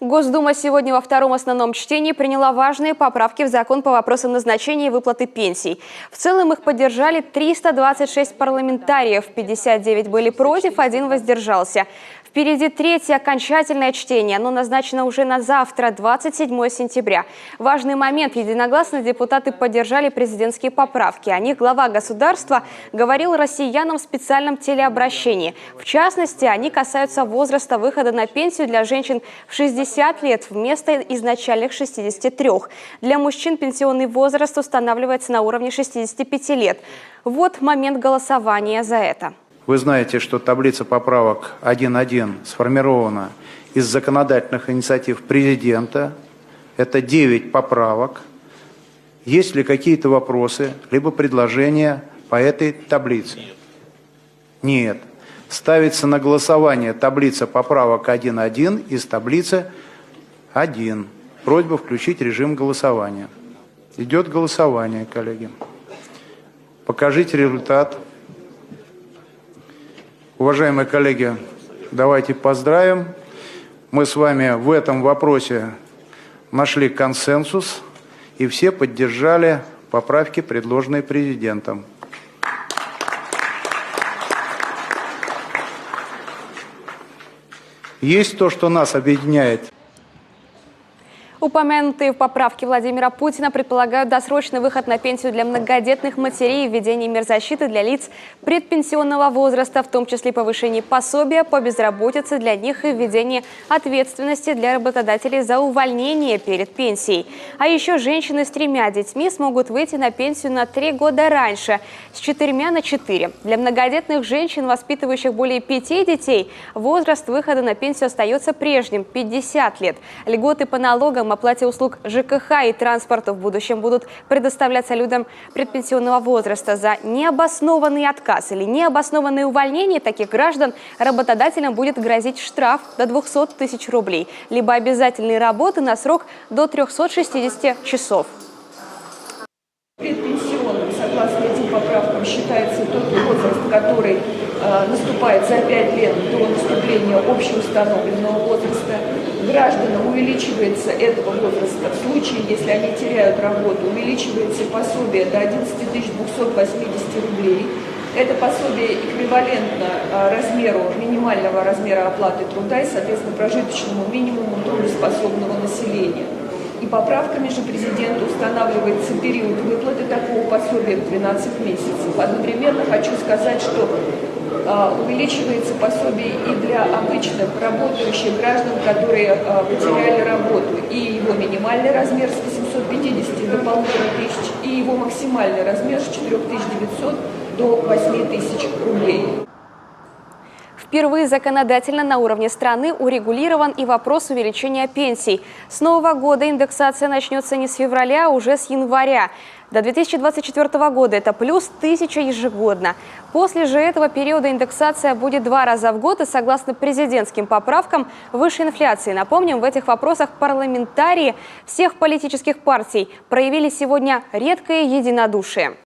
Госдума сегодня во втором основном чтении приняла важные поправки в закон по вопросам назначения и выплаты пенсий. В целом их поддержали 326 парламентариев, 59 были против, 1 воздержался. Впереди третье окончательное чтение. Оно назначено уже на завтра, 27 сентября. Важный момент. Единогласно депутаты поддержали президентские поправки. О них глава государства говорил россиянам в специальном телеобращении. В частности, они касаются возраста выхода на пенсию для женщин в 60 лет вместо изначальных 63. Для мужчин пенсионный возраст устанавливается на уровне 65 лет. Вот момент голосования за это. Вы знаете, что таблица поправок 1.1 сформирована из законодательных инициатив президента. Это 9 поправок. Есть ли какие-то вопросы, либо предложения по этой таблице? Нет. Ставится на голосование таблица поправок 1.1 из таблицы 1. Просьба включить режим голосования. Идет голосование, коллеги. Покажите результат. Уважаемые коллеги, давайте поздравим. Мы с вами в этом вопросе нашли консенсус, и все поддержали поправки, предложенные президентом. Есть то, что нас объединяет. Упомянутые в поправке Владимира Путина предполагают досрочный выход на пенсию для многодетных матерей и введение мер защиты для лиц предпенсионного возраста, в том числе повышение пособия по безработице для них и введение ответственности для работодателей за увольнение перед пенсией. А еще женщины с 3 детьми смогут выйти на пенсию на 3 года раньше, с 4 на 4. Для многодетных женщин, воспитывающих более 5 детей, возраст выхода на пенсию остается прежним – 50 лет. Льготы по налогам, оплате услуг ЖКХ и транспорта в будущем будут предоставляться людям предпенсионного возраста. За необоснованный отказ или необоснованное увольнение таких граждан работодателям будет грозить штраф до 200 тысяч рублей, либо обязательные работы на срок до 360 часов. Предпенсионным, согласно этим поправкам, считается тот возраст, который наступает за 5 лет до наступления общеустановленного возраста. Гражданам увеличивается этого возраста в случае, если они теряют работу, увеличивается пособие до 11 280 рублей. Это пособие эквивалентно минимального размера оплаты труда и, соответственно, прожиточному минимуму трудоспособного населения. И поправками же президент устанавливается период выплаты такого пособия в 12 месяцев. Одновременно хочу сказать, что увеличивается пособие и для обычных работающих граждан, которые потеряли работу. И его минимальный размер с 850 до 1500, и его максимальный размер с 4900 до 8000 рублей. Впервые законодательно на уровне страны урегулирован и вопрос увеличения пенсий. С нового года индексация начнется не с февраля, а уже с января. До 2024 года это плюс 1000 ежегодно. После же этого периода индексация будет 2 раза в год и, согласно президентским поправкам, выше инфляции. Напомним, в этих вопросах парламентарии всех политических партий проявили сегодня редкое единодушие.